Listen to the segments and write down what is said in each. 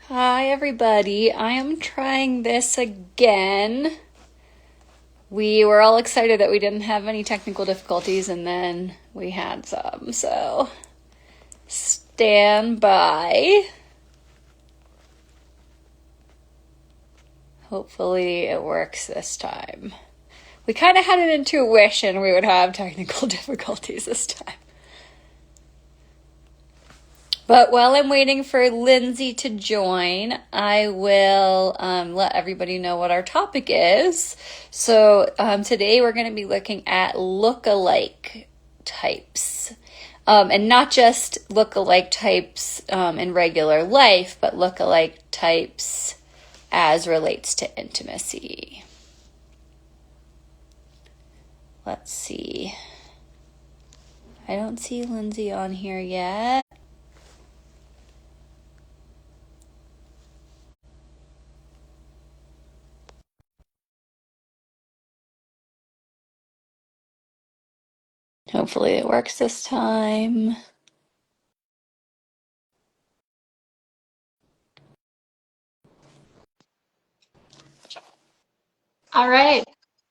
Hi, everybody. I am trying this again. We were all excited that we didn't have any technical difficulties, and then we had some. So stand by. Hopefully, it works this time. We kind of had an intuition we would have technical difficulties this time. But while I'm waiting for Lyndsey to join, I will let everybody know what our topic is. So today we're going to be looking at lookalike types. And not just lookalike types in regular life, but lookalike types as relates to intimacy. Let's see. I don't see Lyndsey on here yet. Hopefully it works this time. All right,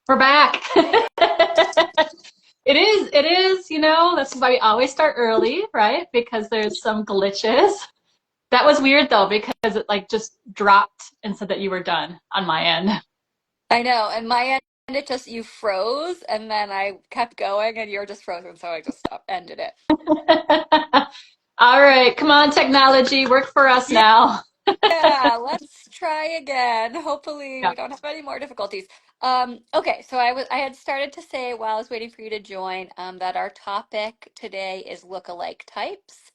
we're back. It is, that's why we always start early, right? Because there's some glitches. That was weird though, because it like just dropped and said that you were done on my end. I know, and my end it just you froze and then I kept going and you're just frozen, so I just stopped, ended it. All right, come on, technology, work for us now. Yeah, let's try again. Hopefully Yeah. we don't have any more difficulties. Okay, so I had started to say while I was waiting for you to join, that our topic today is lookalike types.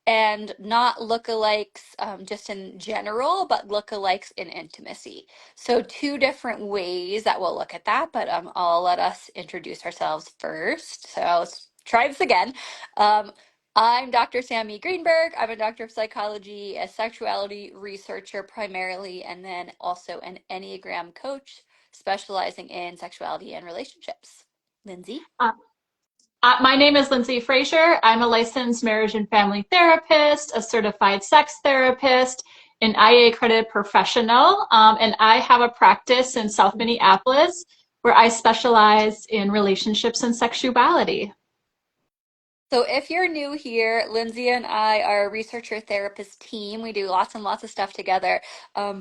And not lookalikes just in general, but lookalikes in intimacy. So two different ways that we'll look at that, but I'll let us introduce ourselves first. So let's try this again. Um, I'm Dr. E Greenberg. I'm a doctor of psychology, a sexuality researcher primarily, and then also an Enneagram coach specializing in sexuality and relationships. Lyndsey? Uh, my name is Lyndsey Fraser. I'm a licensed marriage and family therapist, a certified sex therapist, an IA accredited professional, and I have a practice in South Minneapolis where I specialize in relationships and sexuality. So if you're new here, Lyndsey and I are a researcher therapist team. We do lots and lots of stuff together,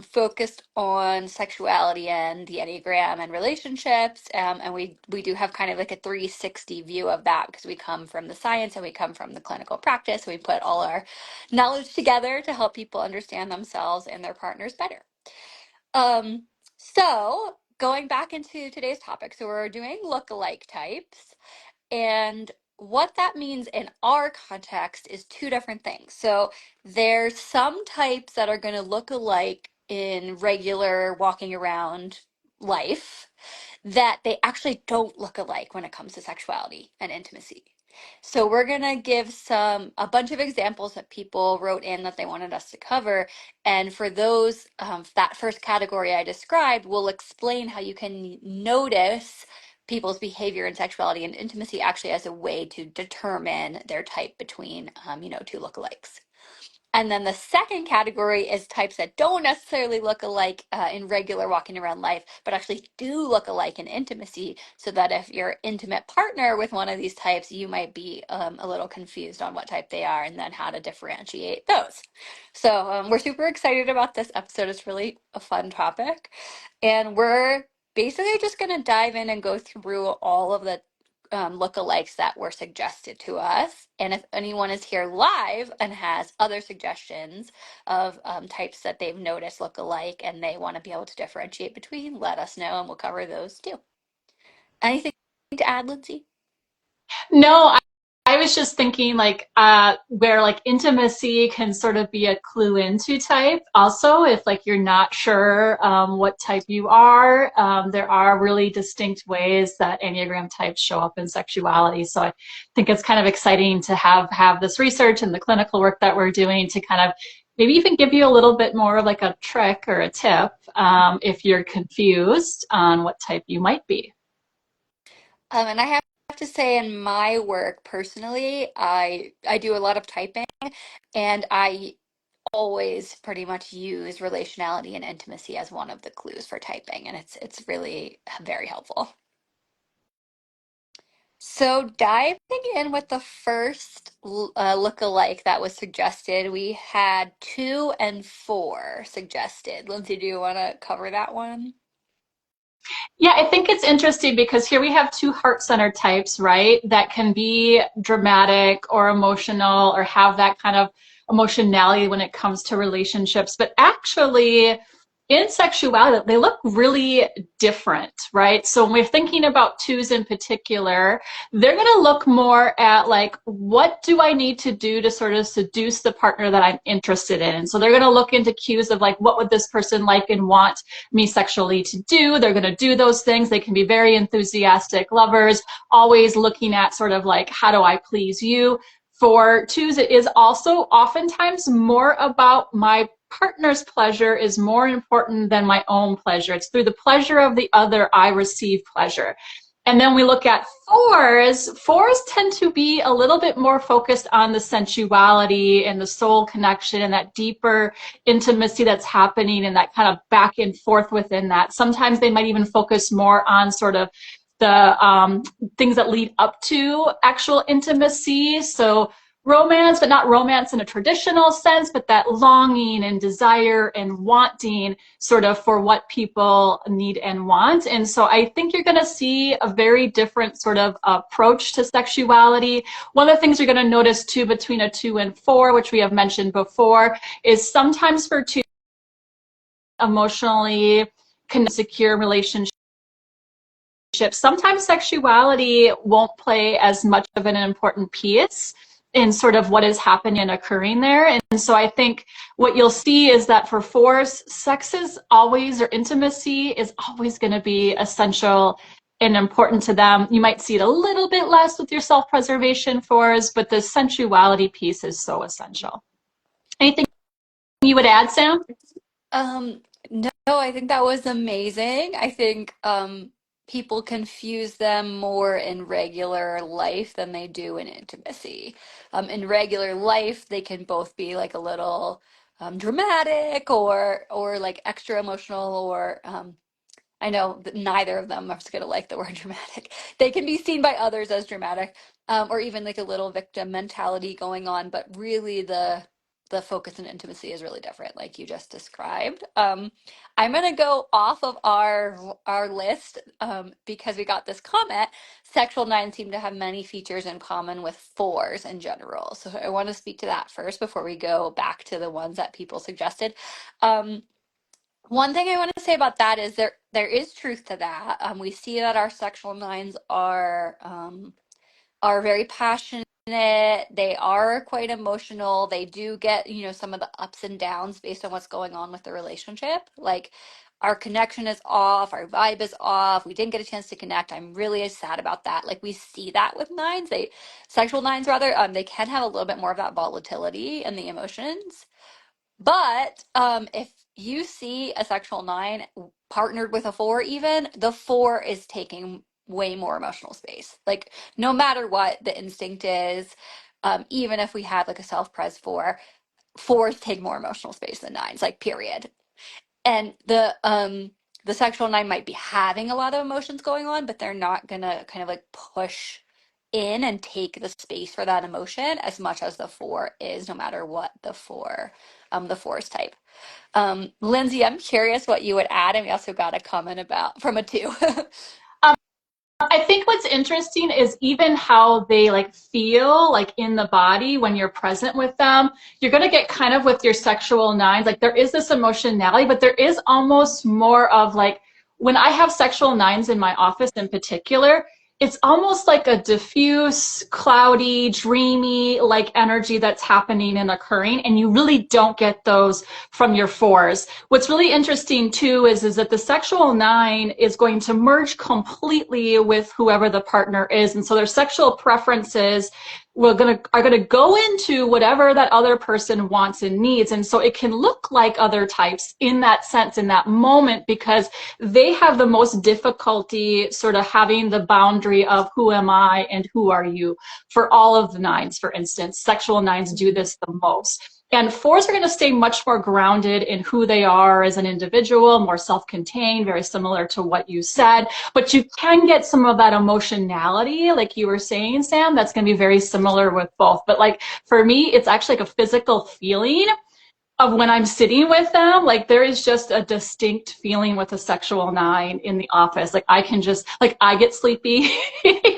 focused on sexuality and the Enneagram and relationships. And we do have kind of like a 360 view of that because we come from the science and we come from the clinical practice. We put all our knowledge together to help people understand themselves and their partners better. So going back into today's topic, so we're doing lookalike types. And what that means in our context is two different things. So there's some types that are going to look alike in regular walking around life that they actually don't look alike when it comes to sexuality and intimacy. So we're going to give a bunch of examples that people wrote in that they wanted us to cover. And for those, that first category I described, we'll explain how you can notice people's behavior and sexuality and intimacy actually as a way to determine their type between, two lookalikes. And then the second category is types that don't necessarily look alike in regular walking around life, but actually do look alike in intimacy. So that if you're intimate partner with one of these types, you might be a little confused on what type they are and then how to differentiate those. So we're super excited about this episode. It's really a fun topic. And we're basically just going to dive in and go through all of the lookalikes that were suggested to us. And if anyone is here live and has other suggestions of types that they've noticed look alike and they want to be able to differentiate between, let us know and we'll cover those too. Anything to add, Lyndsey? No, I was just thinking like where like intimacy can sort of be a clue into type. Also, if like you're not sure what type you are, there are really distinct ways that Enneagram types show up in sexuality. So I think it's kind of exciting to have this research and the clinical work that we're doing to kind of maybe even give you a little bit more of like a trick or a tip if you're confused on what type you might be. And I have to say, in my work personally, I do a lot of typing, and I always pretty much use relationality and intimacy as one of the clues for typing, and it's really very helpful. So diving in with the first lookalike that was suggested, we had 2 and 4 suggested. Lyndsey, do you want to cover that one? Yeah, I think it's interesting because here we have two heart-centered types, right? That can be dramatic or emotional or have that kind of emotionality when it comes to relationships. But actually, in sexuality, they look really different, right? So when we're thinking about twos in particular, they're going to look more at like, what do I need to do to sort of seduce the partner that I'm interested in? And so they're going to look into cues of like, what would this person like and want me sexually to do? They're going to do those things. They can be very enthusiastic lovers, always looking at sort of like, how do I please you? For twos, it is also oftentimes more about my partner's pleasure is more important than my own pleasure. It's through the pleasure of the other I receive pleasure. And then we look at fours. Fours tend to be a little bit more focused on the sensuality and the soul connection and that deeper intimacy that's happening and that kind of back and forth within that. Sometimes they might even focus more on sort of the things that lead up to actual intimacy. So romance, but not romance in a traditional sense, but that longing and desire and wanting sort of for what people need and want. And so I think you're going to see a very different sort of approach to sexuality. One of the things you're going to notice too between a 2 and 4, which we have mentioned before, is sometimes for two emotionally secure relationships, sometimes sexuality won't play as much of an important piece in sort of what is happening and occurring there. And so I think what you'll see is that for fours, sex is always, or intimacy is always going to be essential and important to them. You might see it a little bit less with your self-preservation fours, but the sensuality piece is so essential. Anything you would add, Sam? No, I think that was amazing. I think people confuse them more in regular life than they do in intimacy. In regular life, they can both be like a little dramatic or like extra emotional or I know that neither of them are going to like the word dramatic. They can be seen by others as dramatic, or even like a little victim mentality going on, but really the focus and intimacy is really different, like you just described. I'm going to go off of our list because we got this comment. Sexual nines seem to have many features in common with fours in general. So I want to speak to that first before we go back to the ones that people suggested. Um, One thing I want to say about that is there is truth to that. We see that our sexual nines are very passionate. They are quite emotional. They do get, some of the ups and downs based on what's going on with the relationship. Like our connection is off, our vibe is off. We didn't get a chance to connect. I'm really sad about that. Like we see that with nines. Sexual nines rather, they can have a little bit more of that volatility in the emotions. But if you see a sexual nine partnered with a four, even the four is taking way more emotional space. Like no matter what the instinct is, even if we have like a self-pres four, fours take more emotional space than nines, like period. And the sexual nine might be having a lot of emotions going on, but they're not gonna kind of like push in and take the space for that emotion as much as the four is, no matter what the four's type. Lyndsey, I'm curious what you would add, and we also got a comment about from a 2. I think what's interesting is even how they like feel like in the body when you're present with them. You're going to get kind of with your sexual nines, like there is this emotionality, but there is almost more of like when I have sexual nines in my office in particular, it's almost like a diffuse, cloudy, dreamy like energy that's happening and occurring, and you really don't get those from your fours. What's really interesting too is that the sexual nine is going to merge completely with whoever the partner is, and so their sexual preferences are going to go into whatever that other person wants and needs. And so it can look like other types in that sense, in that moment, because they have the most difficulty sort of having the boundary of who am I and who are you. For all of the nines, for instance, sexual nines do this the most. And fours are going to stay much more grounded in who they are as an individual, more self-contained, very similar to what you said. But you can get some of that emotionality, like you were saying, Sam, that's going to be very similar with both. But like for me, it's actually like a physical feeling of when I'm sitting with them, like there is just a distinct feeling with a sexual nine in the office. Like I can just, like I get sleepy.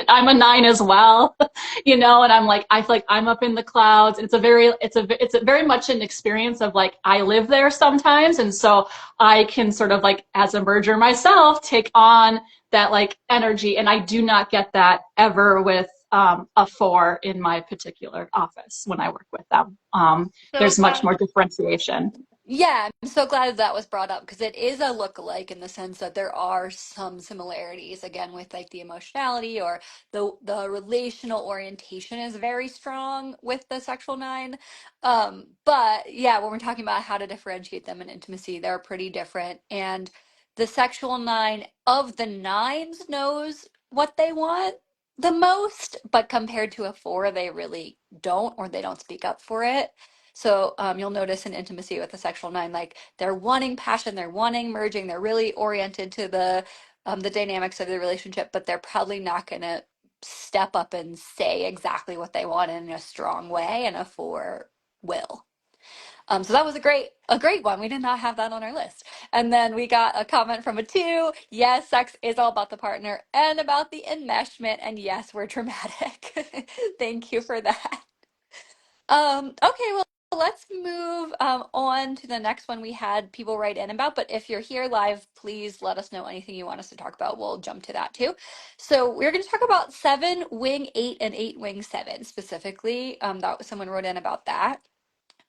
I'm a nine as well, you know, and I'm like, I feel like I'm up in the clouds. It's a very much an experience of like, I live there sometimes. And so I can sort of like, as a merger myself, take on that like energy. And I do not get that ever with a four in my particular office when I work with them. So There's much glad. more differentiation. Yeah, I'm so glad that was brought up because it is a look-alike in the sense that there are some similarities again with like the emotionality or the relational orientation is very strong with the sexual nine. But yeah, when we're talking about how to differentiate them in intimacy, they're pretty different. And the sexual nine of the nines knows what they want the most, but compared to a four, they really don't, or they don't speak up for it. So you'll notice in intimacy with the sexual nine, like they're wanting passion, they're wanting merging, they're really oriented to the dynamics of the relationship, but they're probably not going to step up and say exactly what they want in a strong way, and a four will. So that was a great one. We did not have that on our list. And then we got a comment from a two. Yes, sex is all about the partner and about the enmeshment. And yes, we're dramatic. Thank you for that. Okay, well, let's move on to the next one we had people write in about. But if you're here live, please let us know anything you want us to talk about. We'll jump to that too. So we're going to talk about seven wing eight and eight wing seven specifically. That was someone wrote in about that.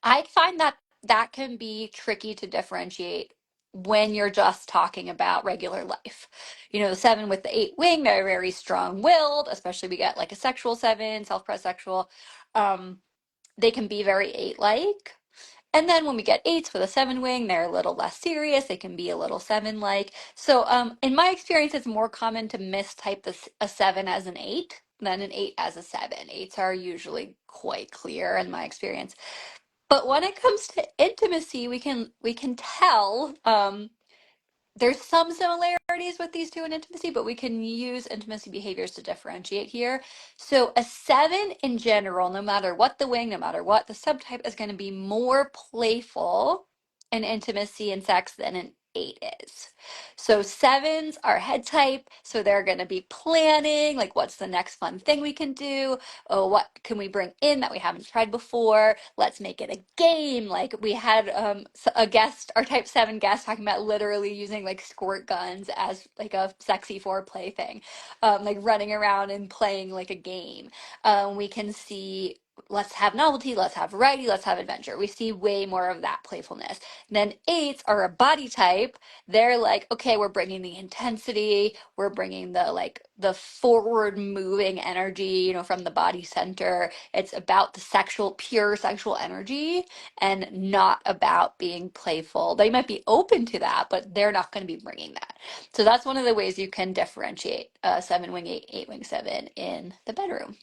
I find that that can be tricky to differentiate when you're just talking about regular life. You know, the seven with the eight wing, they're very strong-willed, especially we get like a sexual seven, self-pressed sexual. Um, they can be very eight-like. And then when we get eights with a seven wing, they're a little less serious. They can be a little seven like. So, in my experience, it's more common to mistype a seven as an eight than an eight as a seven. Eights are usually quite clear in my experience. But when it comes to intimacy, we can tell there's some similarities with these two in intimacy, but we can use intimacy behaviors to differentiate here. So a seven in general, no matter what the wing, no matter what the subtype, is going to be more playful in intimacy and sex than an eight is. So sevens are head type, so they're going to be planning, like what's the next fun thing we can do? Oh, what can we bring in that we haven't tried before? Let's make it a game. Like we had a guest, our type 7 guest, talking about literally using like squirt guns as like a sexy foreplay thing, like running around and playing like a game. We can see let's have novelty, let's have variety, let's have adventure. We see way more of that playfulness. Then eights are a body type. They're like, okay, we're bringing the intensity, we're bringing the like the forward moving energy, you know, from the body center. It's about the sexual, pure sexual energy and not about being playful. They might be open to that, but they're not going to be bringing that. So that's one of the ways you can differentiate seven wing eight, eight wing seven in the bedroom.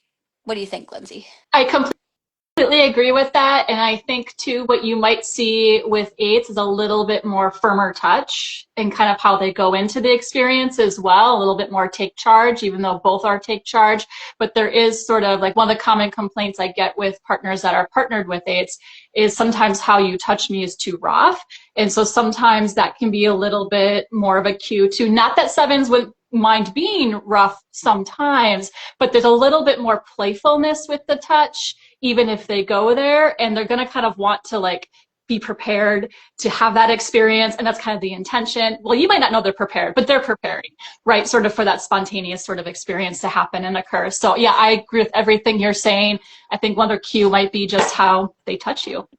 What do you think, Lyndsey? I completely agree with that. And I think too, what you might see with eights is a little bit more firmer touch and kind of how they go into the experience as well, a little bit more take charge, even though both are take charge. But there is sort of like one of the common complaints I get with partners that are partnered with eights is sometimes how you touch me is too rough. And so sometimes that can be a little bit more of a cue to, not that sevens would mind being rough sometimes, but there's a little bit more playfulness with the touch even if they go there, and they're going to kind of want to like be prepared to have that experience, and that's kind of the intention. Well, you might not know they're prepared, but they're preparing, right, sort of for that spontaneous sort of experience to happen and occur. So yeah, I agree with everything you're saying. I think one other cue might be just how they touch you.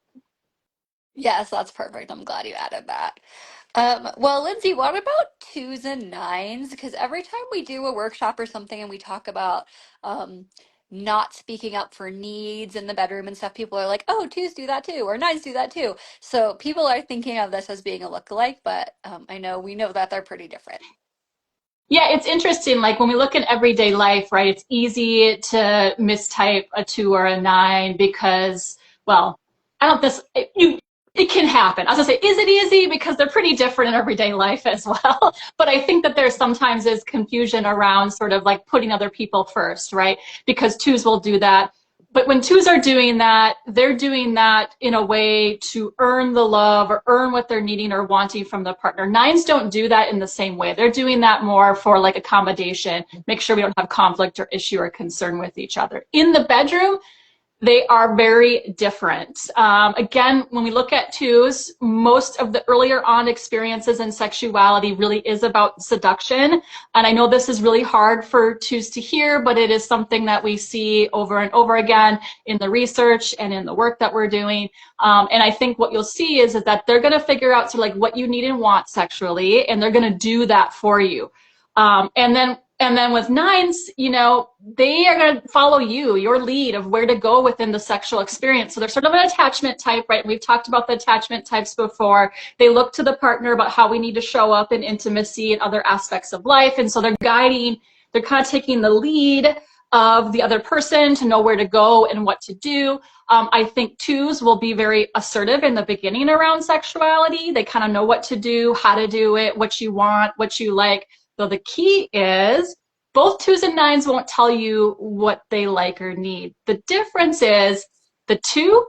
Yes, that's perfect. I'm glad you added that. Well, Lyndsey, what about twos and nines? Because every time we do a workshop or something and we talk about um, not speaking up for needs in the bedroom and stuff, people are like, oh, twos do that too, or nines do that too. So people are thinking of this as being a lookalike, but I know we know that they're pretty different. Yeah, it's interesting. Like when we look in everyday life, right, it's easy to mistype a two or a nine because, well, I don't this you it can happen. I was gonna say, is it easy? Because they're pretty different in everyday life as well. But I think that there sometimes is confusion around sort of like putting other people first, right? Because twos will do that. But when twos are doing that, they're doing that in a way to earn the love or earn what they're needing or wanting from the partner. Nines don't do that in the same way. They're doing that more for like accommodation, make sure we don't have conflict or issue or concern with each other. In the bedroom, they are very different. Again, when we look at twos, most of the earlier on experiences in sexuality really is about seduction. And I know this is really hard for twos to hear, but it is something that we see over and over again in the research and in the work that we're doing. And I think what you'll see is that they're going to figure out sort of like what you need and want sexually, and they're going to do that for you. And then with nines, they are going to follow you, your lead of where to go within the sexual experience. So they're sort of an attachment type, right? We've talked about the attachment types before. They look to the partner about how we need to show up in intimacy and other aspects of life. And so they're kind of taking the lead of the other person to know where to go and what to do. I think twos will be very assertive in the beginning around sexuality. They kind of know what to do, how to do it, what you want, what you like. So the key is both twos and nines won't tell you what they like or need. The difference is the two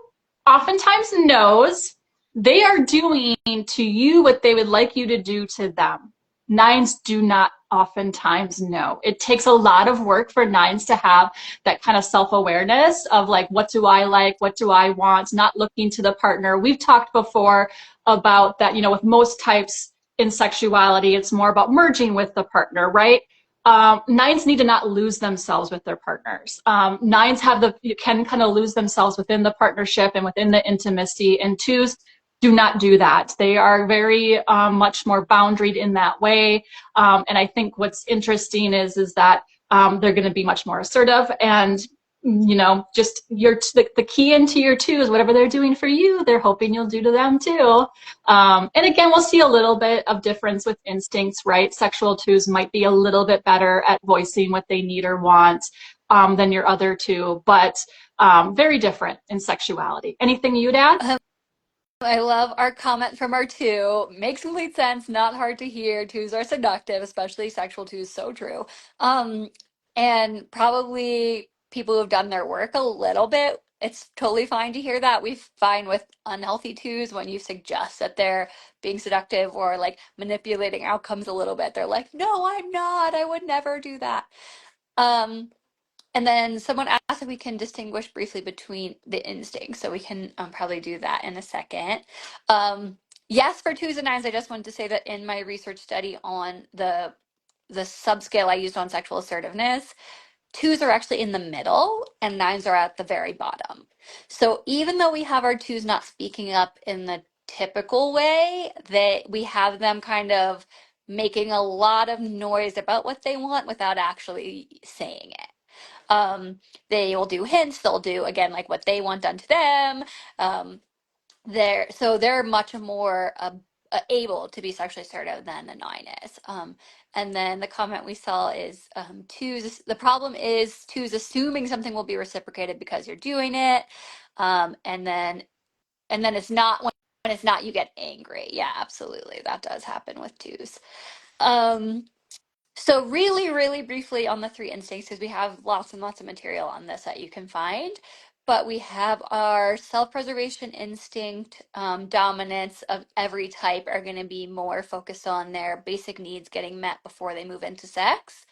oftentimes knows they are doing to you what they would like you to do to them. Nines do not oftentimes know. It takes a lot of work for nines to have that kind of self-awareness of like, what do I like? What do I want? Not looking to the partner. We've talked before about that, with most types in sexuality, it's more about merging with the partner, right? Nines need to not lose themselves with their partners. Nines can kind of lose themselves within the partnership and within the intimacy, and twos do not do that. They are very much more boundaried in that way. And I think what's interesting is that they're going to be much more assertive, and just the key into your two is whatever they're doing for you, they're hoping you'll do to them too. And again, we'll see a little bit of difference with instincts, right? Sexual twos might be a little bit better at voicing what they need or want than your other two, but very different in sexuality. Anything you'd add? I love our comment from our two. Makes complete sense, not hard to hear. Twos are seductive, especially sexual twos, so true. Um, and probably people who have done their work a little bit, it's totally fine to hear that. We find with unhealthy twos when you suggest that they're being seductive or like manipulating outcomes a little bit, they're like, no, I'm not. I would never do that. Um, and then someone asked if we can distinguish briefly between the instincts, so we can probably do that in a second. Yes, for twos and nines, I just wanted to say that in my research study on the subscale I used on sexual assertiveness, twos are actually in the middle and nines are at the very bottom. So even though we have our twos not speaking up in the typical way, we have them kind of making a lot of noise about what they want without actually saying it. Um, they will do hints. They'll do again like what they want done to them. Um, they're much more able to be sexually assertive than a nine is. And then the comment we saw is twos. The problem is twos assuming something will be reciprocated because you're doing it, and then it's not when it's not, you get angry. Yeah, absolutely, that does happen with twos. Um, so really, really briefly on the three instincts, because we have lots and lots of material on this that you can find. But we have our self-preservation instinct, dominance of every type are going to be more focused on their basic needs getting met before they move into sex.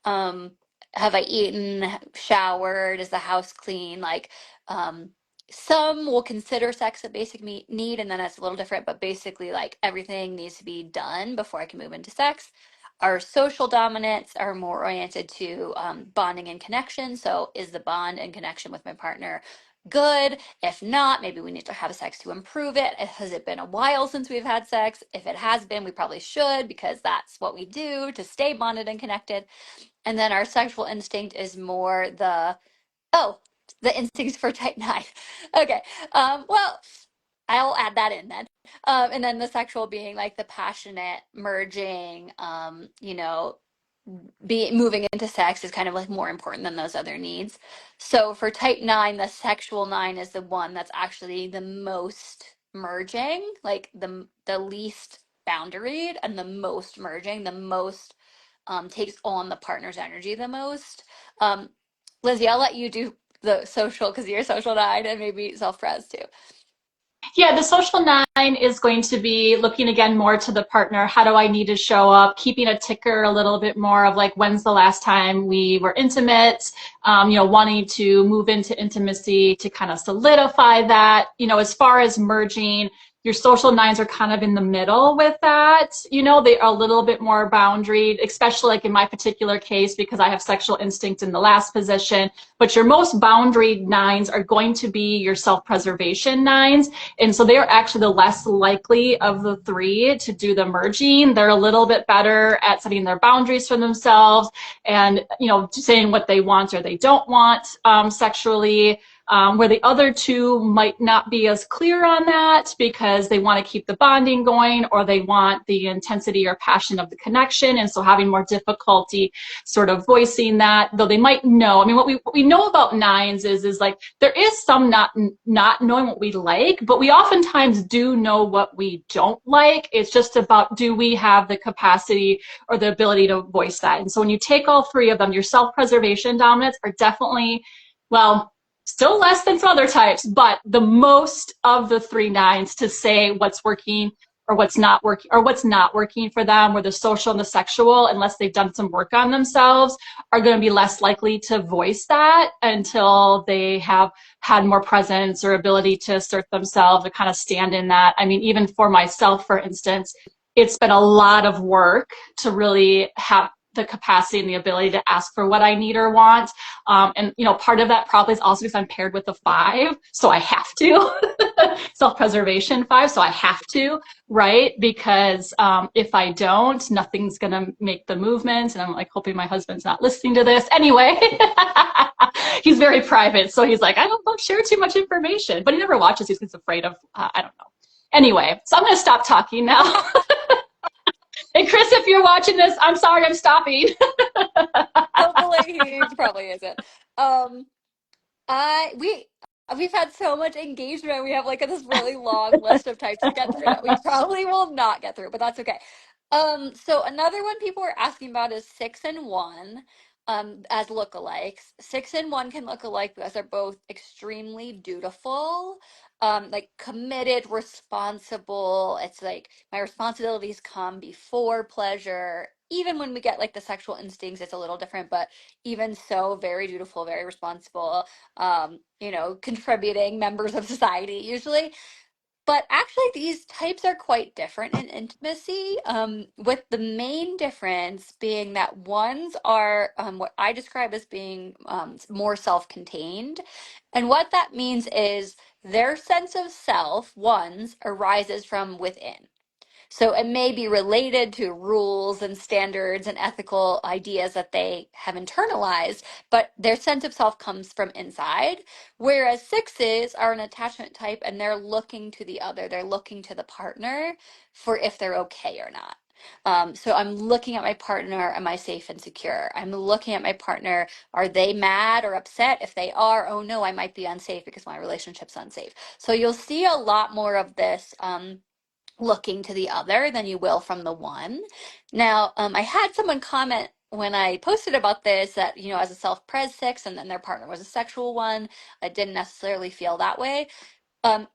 Um, have I eaten, showered, is the house clean? Like, um, some will consider sex a basic need, and then it's a little different, but basically, like, everything needs to be done before I can move into sex. Our social dominants are more oriented to bonding and connection. So, is the bond and connection with my partner good? If not, maybe we need to have sex to improve it. Has it been a while since we've had sex? If it has been, we probably should, because that's what we do to stay bonded and connected. And then our sexual instinct is more oh, the instincts for type 9. Okay. Well, I'll add that in then. And then the sexual being like the passionate merging, be moving into sex is kind of like more important than those other needs. So for type 9, the sexual 9 is the one that's actually the most merging, like the least boundaried and the most merging, the most takes on the partner's energy the most. Um, Lizzie, I'll let you do the social because you're a social 9 and maybe self-pres too. Yeah, the social 9 is going to be looking again more to the partner. How do I need to show up? Keeping a ticker a little bit more of like, when's the last time we were intimate? Wanting to move into intimacy to kind of solidify that. As far as merging, your social 9s are kind of in the middle with that. They are a little bit more boundaried, especially like in my particular case, because I have sexual instinct in the last position. But your most boundaried 9s are going to be your self-preservation 9s. And so they are actually the less likely of the three to do the merging. They're a little bit better at setting their boundaries for themselves and, saying what they want or they don't want sexually. Where the other two might not be as clear on that because they want to keep the bonding going or they want the intensity or passion of the connection. And so having more difficulty sort of voicing that, though they might know. I mean, what we know about 9s is like there is some not knowing what we like, but we oftentimes do know what we don't like. It's just about, do we have the capacity or the ability to voice that? And so when you take all three of them, your self-preservation dominants are definitely, well, still less than some other types, but the most of the 3 9s to say what's working or what's not working for them, where the social and the sexual, unless they've done some work on themselves, are going to be less likely to voice that until they have had more presence or ability to assert themselves or kind of stand in that. I mean, even for myself, for instance, it's been a lot of work to really have the capacity and the ability to ask for what I need or want. Part of that probably is also because I'm paired with a 5, so I have to. Self-preservation 5, so I have to, right? Because if I don't, nothing's gonna make the movement. And I'm like hoping my husband's not listening to this. Anyway, he's very private, so he's like, I don't share too much information. But he never watches. He's afraid of, I don't know. Anyway, so I'm gonna stop talking now. And Chris, if you're watching this, I'm sorry, I'm stopping. Hopefully he probably isn't. Um, I we've had so much engagement. We have like this really long list of types to get through that we probably will not get through, but that's okay. So another one people are asking about is 6 and 1, as lookalikes. 6 and 1 can look alike because they're both extremely dutiful, like committed, responsible. It's like my responsibilities come before pleasure. Even when we get like the sexual instincts, it's a little different, but even so, very dutiful, very responsible, contributing members of society usually. But actually, these types are quite different in intimacy, with the main difference being that ones are what I describe as being more self-contained. And what that means is their sense of self, ones, arises from within. So it may be related to rules and standards and ethical ideas that they have internalized, but their sense of self comes from inside. Whereas 6s are an attachment type and they're looking to the other, they're looking to the partner for if they're okay or not. So I'm looking at my partner, am I safe and secure? I'm looking at my partner, are they mad or upset? If they are, oh no, I might be unsafe because my relationship's unsafe. So you'll see a lot more of this. Looking to the other than you will from the one. Now, I had someone comment when I posted about this that, as a self-pres 6 and then their partner was a sexual one, I didn't necessarily feel that way.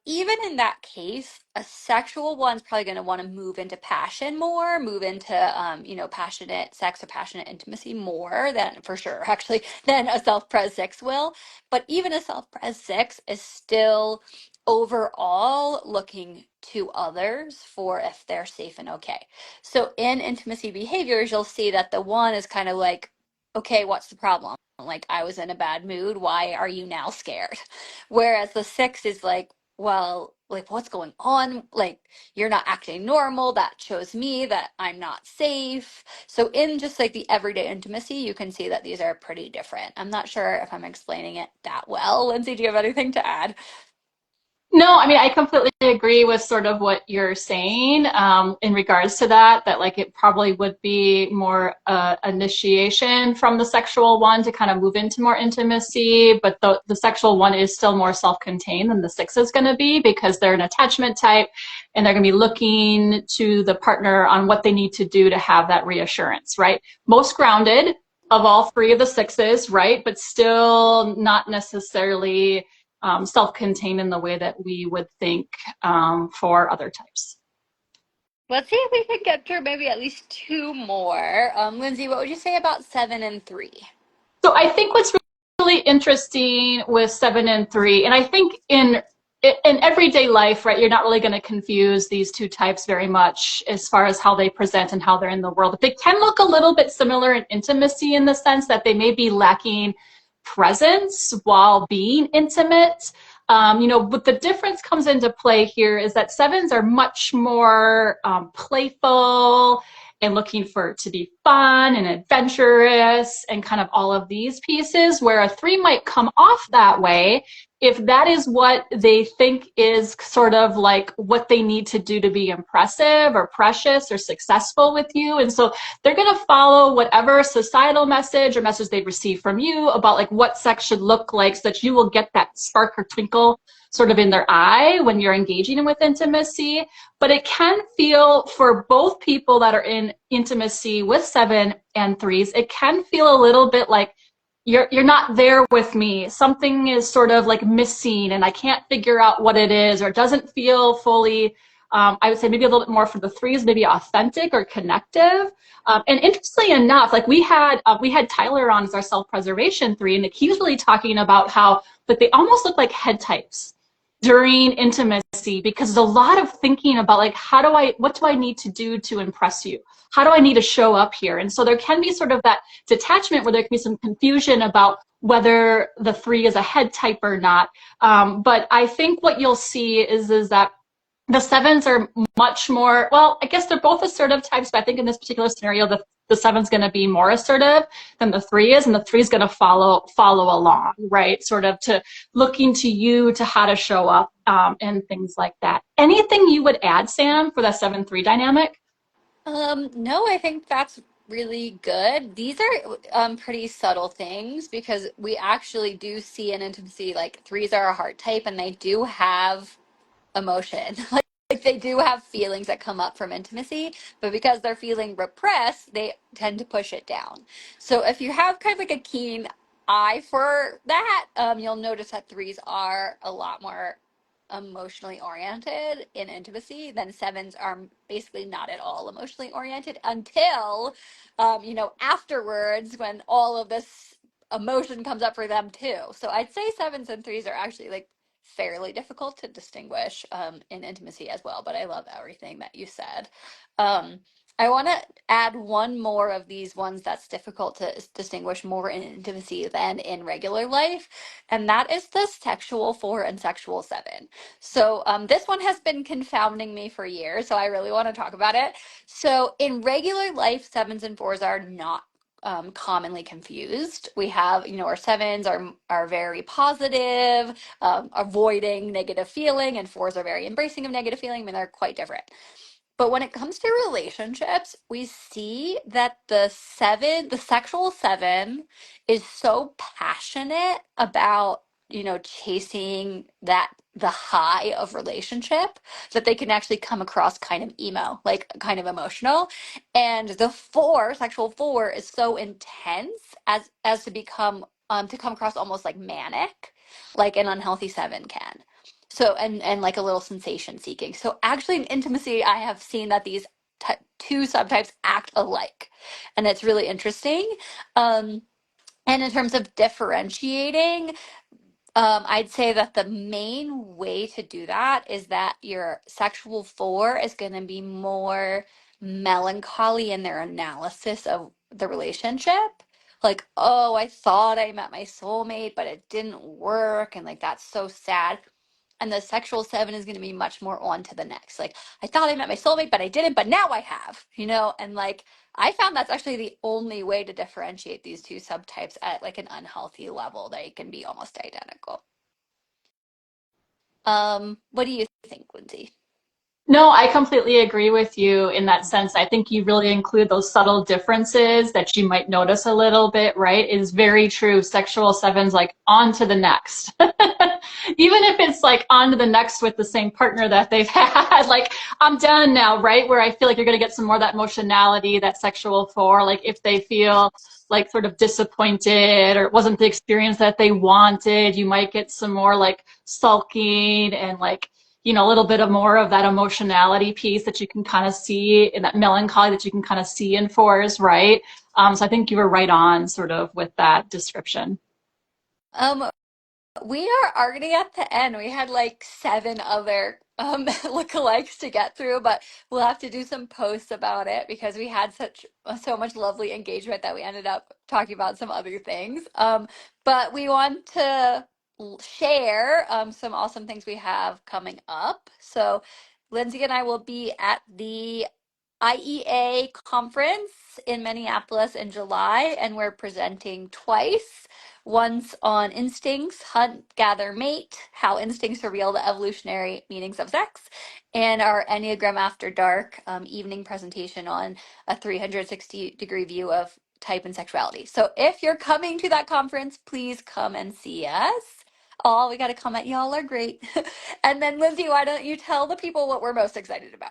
Even in that case, a sexual one's probably going to want to move into passion more, move into, passionate sex or passionate intimacy more than, for sure, actually, than a self-pres 6 will. But even a self-pres 6 is still overall looking to others for if they're safe and okay. So in intimacy behaviors, you'll see that the one is kind of like, okay, what's the problem? Like, I was in a bad mood. Why are you now scared? Whereas the 6 is like, well, like, what's going on? Like, you're not acting normal. That shows me that I'm not safe. So in just like the everyday intimacy, you can see that these are pretty different. I'm not sure if I'm explaining it that well. Lyndsey, do you have anything to add? No, I mean, I completely agree with sort of what you're saying in regards to that, that like it probably would be more initiation from the sexual one to kind of move into more intimacy, but the sexual one is still more self-contained than the six is going to be because they're an attachment type and they're going to be looking to the partner on what they need to do to have that reassurance, right? Most grounded of all three of the sixes, right? But still not necessarily self-contained in the way that we would think for other types. Let's see if we can get through maybe at least two more. Lyndsey, what would you say about 7 and 3? So I think what's really interesting with 7 and 3, and I think in everyday life, right, you're not really going to confuse these two types very much as far as how they present and how they're in the world. But they can look a little bit similar in intimacy in the sense that they may be lacking presence while being intimate. But the difference comes into play here is that sevens are much more playful and looking for it to be fun and adventurous and kind of all of these pieces, where a 3 might come off that way if that is what they think is sort of like what they need to do to be impressive or precious or successful with you. And so they're going to follow whatever societal message or message they receive from you about like what sex should look like so that you will get that spark or twinkle sort of in their eye when you're engaging with intimacy. But it can feel for both people that are in intimacy with 7 and 3s, it can feel a little bit like you're not there with me. Something is sort of like missing and I can't figure out what it is, or it doesn't feel fully, I would say maybe a little bit more for the 3s, maybe authentic or connective. And interestingly enough, like we had Tyler on as our self-preservation 3, and he was really talking about how like they almost look like head types during intimacy because there's a lot of thinking about like what do I need to do to impress you? How do I need to show up here? And so there can be sort of that detachment where there can be some confusion about whether the 3 is a head type or not. But I think what you'll see is that the 7s are much more, well, I guess they're both assertive types, but I think in this particular scenario, the 7's going to be more assertive than the 3 is, and the 3 is going to follow along, right? Sort of to looking to you to how to show up and things like that. Anything you would add, Sam, for that 7-3 dynamic? No, I think that's really good. These are pretty subtle things because we actually do see in intimacy like 3s are a heart type and they do have emotion. Like they do have feelings that come up from intimacy, but because they're feeling repressed, they tend to push it down. So if you have kind of like a keen eye for that, you'll notice that 3s are a lot more emotionally oriented in intimacy than 7s are basically not at all emotionally oriented until afterwards when all of this emotion comes up for them too. So I'd say 7s and 3s are actually like fairly difficult to distinguish in intimacy as well, but I love everything that you said. Um, I want to add one more of these ones that's difficult to distinguish more in intimacy than in regular life, and that is the sexual 4 and sexual 7. So this one has been confounding me for years, so I really want to talk about it. So in regular life, 7s and 4s are not commonly confused. We have, our 7s are very positive, avoiding negative feeling, and 4s are very embracing of negative feeling. I mean, they're quite different. But when it comes to relationships, we see that the sexual 7 is so passionate about, chasing the high of relationship that they can actually come across kind of emo, like kind of emotional. And the 4, sexual 4 is so intense as to come across almost like manic, like an unhealthy 7 can. So and like a little sensation seeking. So actually in intimacy, I have seen that these two subtypes act alike, and it's really interesting. Um, and in terms of differentiating, I'd say that the main way to do that is that your sexual 4 is going to be more melancholy in their analysis of the relationship. Like, oh, I thought I met my soulmate, but it didn't work. And like, that's so sad. And the sexual 7 is going to be much more on to the next. Like, I thought I met my soulmate, but I didn't, but now I have, and like, I found that's actually the only way to differentiate these two subtypes at like an unhealthy level. They can be almost identical. What do you think, Lyndsey? No, I completely agree with you in that sense. I think you really include those subtle differences that you might notice a little bit, right? It is very true. Sexual seven's like on to the next. Even if it's like on to the next with the same partner that they've had, like I'm done now, right? Where I feel like you're going to get some more of that emotionality, that sexual four, like if they feel like sort of disappointed or it wasn't the experience that they wanted, you might get some more like sulking and like a little bit of more of that emotionality piece that you can kind of see in that melancholy that you can kind of see in fours, right? So I think you were right on sort of with that description. Um, We are already at the end. We had like seven other lookalikes to get through, but we'll have to do some posts about it because we had so much lovely engagement that we ended up talking about some other things. But we want to share some awesome things we have coming up. So Lyndsey and I will be at the IEA conference in Minneapolis in July, and we're presenting twice. Once on instincts, hunt, gather, mate, how instincts reveal the evolutionary meanings of sex, and our Enneagram After Dark evening presentation on a 360-degree view of type and sexuality. So if you're coming to that conference, please come and see us. Oh, we got to comment. Y'all are great. And then, Lyndsey, why don't you tell the people what we're most excited about?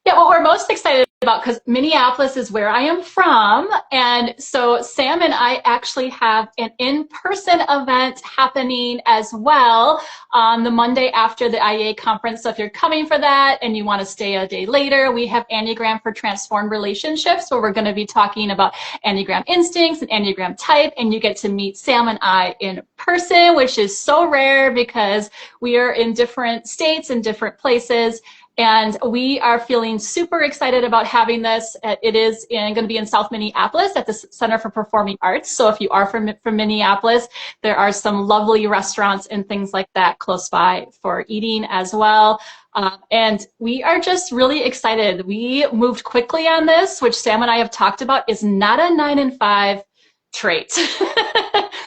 Yeah, what we're most excited about, because Minneapolis is where I am from, and so Sam and I actually have an in-person event happening as well on the Monday after the IEA conference. So if you're coming for that and you want to stay a day later, we have Enneagram for Transformed Relationships, where we're going to be talking about Enneagram instincts and Enneagram type, and you get to meet Sam and I in person, which is so rare because we are in different states and different places. And we are feeling super excited about having this. It is going to be in South Minneapolis at the Center for Performing Arts. So if you are from Minneapolis, there are some lovely restaurants and things like that close by for eating as well. And we are just really excited. We moved quickly on this, which Sam and I have talked about is not a 9 and 5 trait.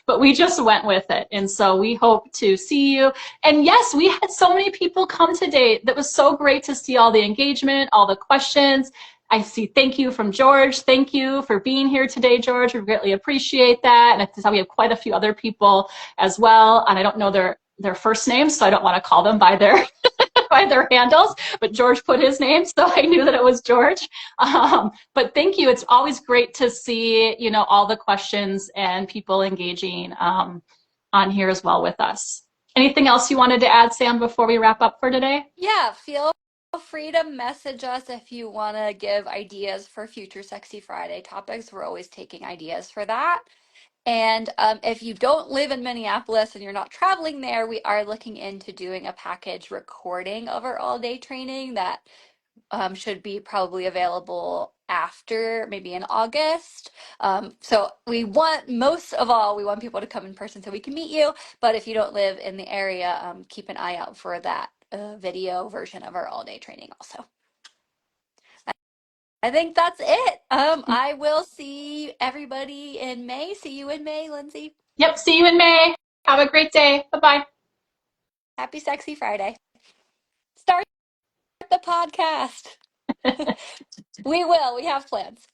But we just went with it. And so we hope to see you. And yes, we had so many people come today. That was so great to see all the engagement, all the questions. I see thank you from George. Thank you for being here today, George. We greatly appreciate that. And I saw we have quite a few other people as well. And I don't know their first names, so I don't want to call them by their by their handles, but George put his name, so I knew that it was George. But thank you. It's always great to see, all the questions and people engaging on here as well with us. Anything else you wanted to add, Sam, before we wrap up for today? Yeah, feel free to message us if you want to give ideas for future Sexy Friday topics. We're always taking ideas for that. And if you don't live in Minneapolis and you're not traveling there, we are looking into doing a package recording of our all-day training that should be probably available after, maybe in August. So most of all, we want people to come in person so we can meet you. But if you don't live in the area, keep an eye out for that video version of our all-day training also. I think that's it. I will see everybody in May. See you in May, Lyndsey. Yep, see you in May. Have a great day. Bye-bye. Happy Sexy Friday. Start the podcast. We will. We have plans.